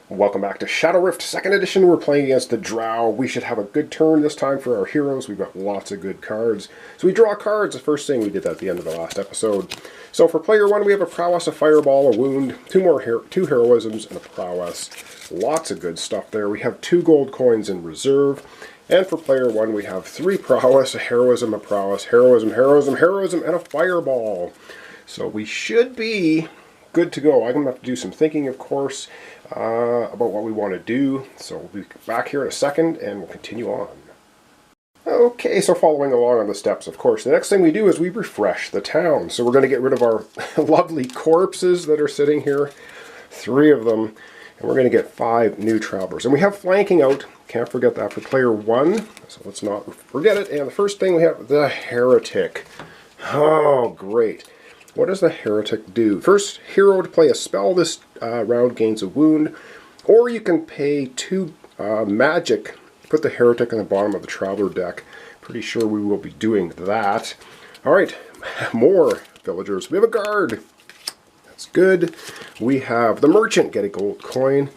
Welcome back to Shadow Rift 2nd Edition. We're playing against the Drow. We should have a good turn this time for our heroes. We've got lots of good cards. So we draw cards. The first thing we did at the end of the last episode. So for player 1, we have a prowess, a fireball, a wound, two heroisms, and a prowess. Lots of good stuff there. We have 2 gold coins in reserve. And for player 1, we have 3 prowess, a heroism, a prowess, heroism, and a fireball. So we should be good to go. I'm going to have to do some thinking, of course, about what we want to do. So we'll be back here in a second and we'll continue on. Okay, so following along on the steps, of course, the next thing we do is we refresh the town. So we're going to get rid of our lovely corpses that are sitting here, 3 of them, and we're going to get 5 new travelers. And we have flanking out, can't forget that, for player 1, so let's not forget it. And the first thing we have, the heretic. Oh, great. What does the heretic do? First hero to play a spell this round gains a wound, or you can pay 2 magic. Put the heretic on the bottom of the traveler deck. Pretty sure we will be doing that. Alright, more villagers. We have a guard. That's good. We have the merchant, get a gold coin.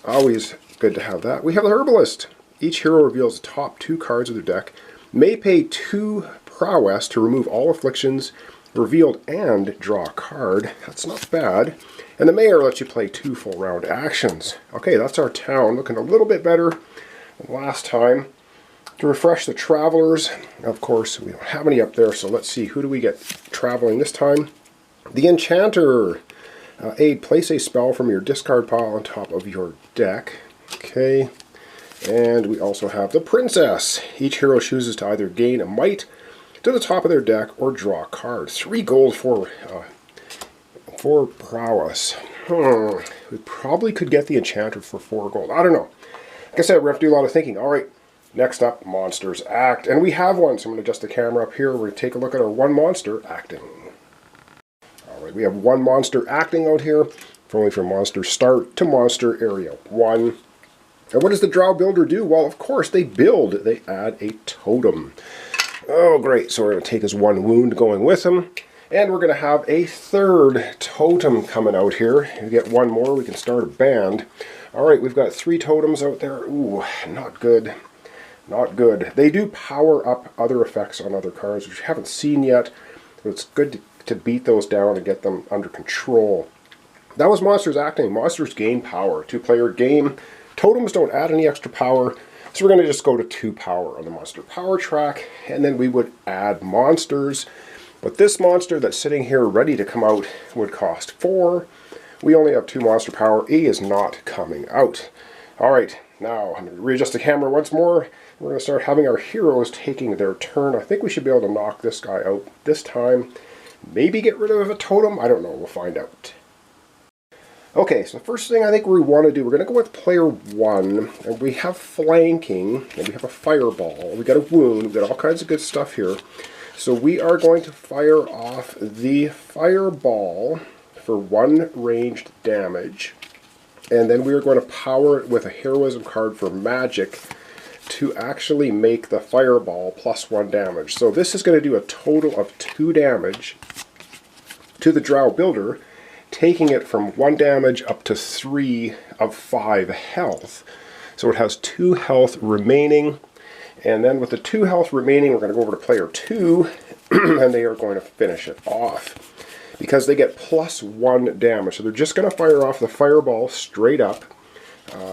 Always good to have that. We have the herbalist. Each hero reveals the top 2 cards of their deck. May pay 2 prowess to remove all afflictions revealed and draw a card. That's not bad. And the mayor lets you play 2 full round actions. Okay, that's our town. Looking a little bit better than last time. To refresh the travelers, of course, we don't have any up there, so let's see. Who do we get traveling this time? The enchanter. Aid, place a spell from your discard pile on top of your deck. Okay. And we also have the princess. Each hero chooses to either gain a might to the top of their deck or draw a card. 3 gold for prowess. We probably could get the enchanter for 4 gold. I don't know. Like I said, we have to do a lot of thinking. Alright, next up, monsters act. And we have one, so I'm going to adjust the camera up here. We're going to take a look at our 1 monster acting. Alright, we have 1 monster acting out here, only from monster start to monster area 1. And what does the Drow builder do? Well, of course, they build. They add a totem. Oh, great. So we're going to take his 1 wound going with him. And we're going to have a 3rd totem coming out here. If we get 1 more, we can start a band. Alright, we've got 3 totems out there. Ooh, not good. Not good. They do power up other effects on other cards, which we haven't seen yet. But it's good to beat those down and get them under control. That was monsters acting. Monsters gain power. 2-player game. Totems don't add any extra power. So we're going to just go to 2 power on the monster power track, and then we would add monsters. But this monster that's sitting here ready to come out would cost 4. We only have 2 monster power. E is not coming out. Alright, now I'm going to readjust the camera once more. We're going to start having our heroes taking their turn. I think we should be able to knock this guy out this time. Maybe get rid of a totem. I don't know. We'll find out. Okay, so the first thing I think we want to do, we're going to go with player 1, and we have flanking, and we have a fireball, we got a wound, we got all kinds of good stuff here. So we are going to fire off the fireball for 1 ranged damage, and then we are going to power it with a heroism card for magic to actually make the fireball plus 1 damage. So this is going to do a total of 2 damage to the Drow builder, taking it from 1 damage up to 3 of 5 health. So it has 2 health remaining. And then with the 2 health remaining, we're going to go over to player 2, and they are going to finish it off. Because they get plus 1 damage. So they're just going to fire off the fireball straight up,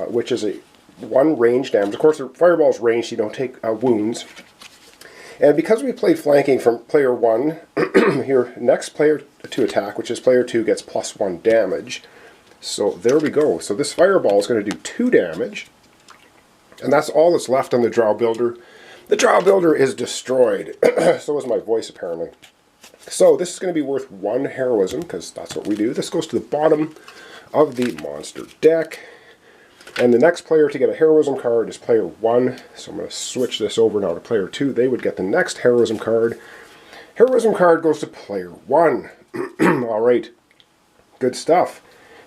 which is a 1 range damage. Of course, the fireball's ranged, so you don't take wounds. And because we played flanking from player 1, here, next player to attack, which is player 2, gets plus 1 damage. So there we go. So this fireball is going to do 2 damage. And that's all that's left on the Drow builder. The Drow builder is destroyed. So is my voice, apparently. So this is going to be worth 1 heroism, because that's what we do. This goes to the bottom of the monster deck. And the next player to get a heroism card is player 1. So I'm going to switch this over now to player 2. They would get the next heroism card. Heroism card goes to player 1. Alright. Good stuff.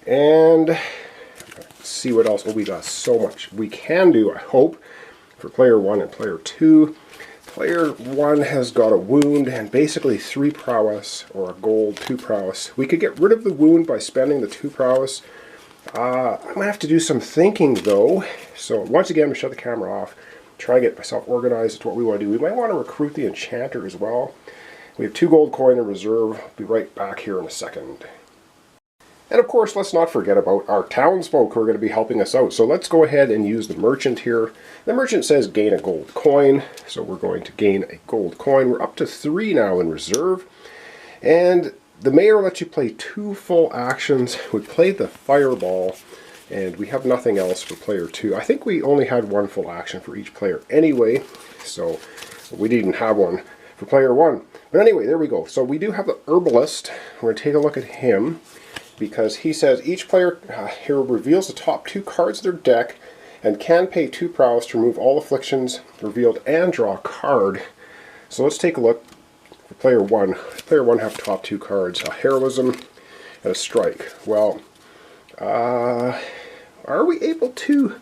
And let's see what else. Oh, we got so much we can do, I hope, for player 1 and player 2. Player 1 has got a wound and basically 3 prowess, or a gold, 2 prowess. We could get rid of the wound by spending the 2 prowess. I'm going to have to do some thinking, though. So once again, I'm going to shut the camera off, try and get myself organized as to what we want to do. We might want to recruit the enchanter as well. We have 2 gold coin in reserve. I'll be right back here in a second. And of course, let's not forget about our townsfolk who are going to be helping us out. So let's go ahead and use the merchant here. The merchant says gain a gold coin. So we're going to gain a gold coin. We're up to 3 now in reserve. And the mayor lets you play 2 full actions. We played the fireball, and we have nothing else for player 2. I think we only had 1 full action for each player anyway, so we didn't have one for player 1. But anyway, there we go. So we do have the herbalist. We're going to take a look at him, because he says each player here reveals the top 2 cards of their deck and can pay 2 prowess to remove all afflictions revealed and draw a card. So let's take a look. For player 1, player 1 have top 2 cards, a heroism and a strike. Well, are we able to...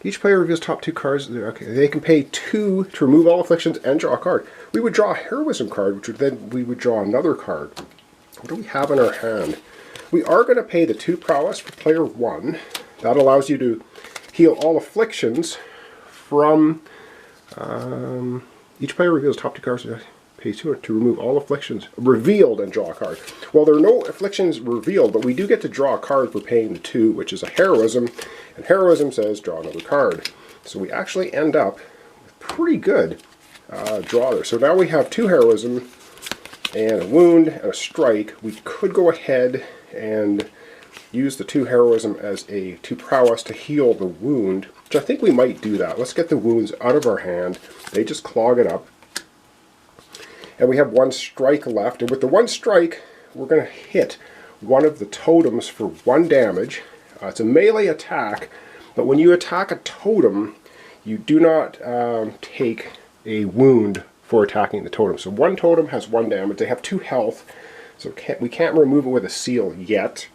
Each player reveals top 2 cards. Okay, they can pay 2 to remove all afflictions and draw a card. We would draw a heroism card, which would then we would draw another card. What do we have in our hand? We are going to pay the 2 prowess for player 1. That allows you to heal all afflictions from... each player reveals top 2 cards. Pay 2 to remove all afflictions revealed and draw a card. Well, there are no afflictions revealed, but we do get to draw a card for paying the 2, which is a heroism. And heroism says draw another card. So we actually end up with pretty good draw there. So now we have 2 heroism and a wound and a strike. We could go ahead and use the 2 heroism as a 2 prowess to heal the wound, which I think we might do that. Let's get the wounds out of our hand. They just clog it up. And we have 1 strike left. And with the 1 strike, we're going to hit one of the totems for 1 damage. It's a melee attack, but when you attack a totem, you do not take a wound for attacking the totem. So 1 totem has 1 damage. They have 2 health, so we can't remove it with a seal yet.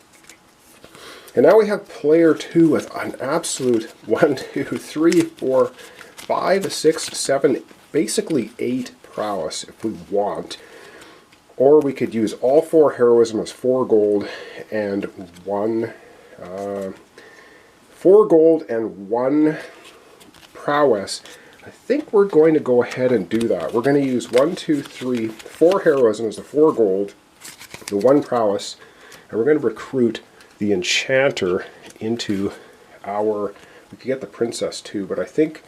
And now we have player 2 with an absolute 1, 2, 3, 4, 5, 6, 7, basically 8 prowess if we want. Or we could use all 4 heroism as 4 gold and 1 4 gold and 1 prowess. I think we're going to go ahead and do that. We're going to use 1, 2, 3, 4 heroism as the 4 gold, the 1 prowess, and we're going to recruit the enchanter into our... We could get the princess too, but I think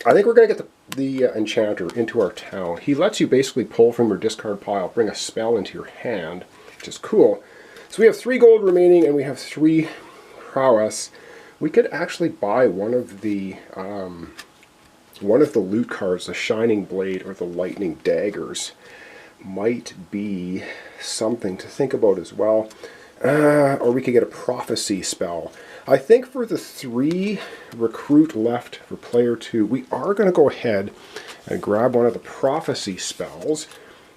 we're going to get the enchanter into our town. He lets you basically pull from your discard pile, bring a spell into your hand, which is cool. So we have 3 gold remaining, and we have 3 prowess. We could actually buy one of the loot cards, the Shining Blade or the Lightning Daggers. Might be something to think about as well. Or we could get a prophecy spell. I think for the 3 recruit left for player 2, we are going to go ahead and grab one of the prophecy spells,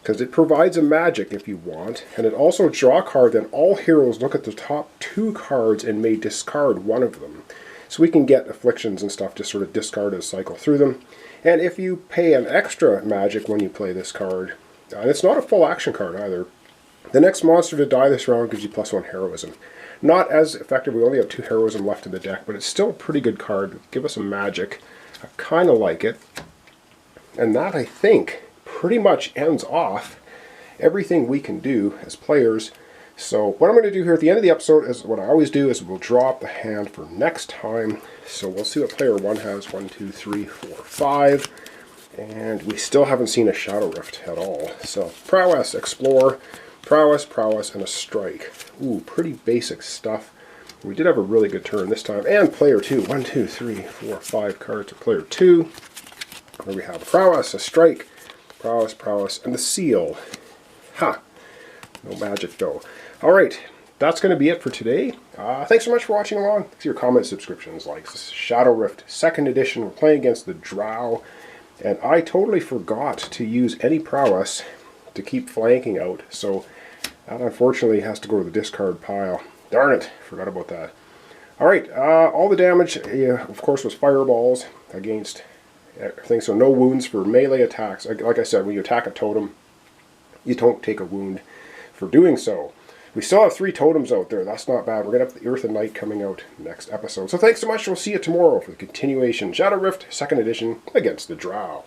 because it provides a magic if you want, and it also draw a card. Then all heroes look at the top 2 cards and may discard one of them. So we can get afflictions and stuff to sort of discard and cycle through them. And if you pay an extra magic when you play this card, and it's not a full action card either, the next monster to die this round gives you +1 heroism. Not as effective, we only have 2 heroism left in the deck, but it's still a pretty good card. Give us a magic. I kind of like it. And that, I think, pretty much ends off everything we can do as players. So what I'm going to do here at the end of the episode is what I always do, is we'll draw up the hand for next time. So we'll see what player 1 has. 1, 2, 3, 4, 5. And we still haven't seen a Shadow Rift at all. So prowess, explore, prowess, prowess, and a strike. Ooh, pretty basic stuff. We did have a really good turn this time. And player 2. 1, 2, 3, 4, 5 cards to player 2. Where we have a prowess, a strike, prowess, prowess, and the seal. Ha! No magic though. Alright, that's going to be it for today. Thanks so much for watching along. See your comments, subscriptions, likes. Shadow Rift 2nd edition. We're playing against the Drow. And I totally forgot to use any prowess to keep flanking out. So that unfortunately has to go to the discard pile. Darn it, forgot about that. Alright, all the damage, of course, was fireballs against everything. So no wounds for melee attacks. Like I said, when you attack a totem, you don't take a wound for doing so. We still have 3 totems out there. That's not bad. We're going to have the Earth and Night coming out next episode. So thanks so much. We'll see you tomorrow for the continuation. Shadow Rift, 2nd edition, against the Drow.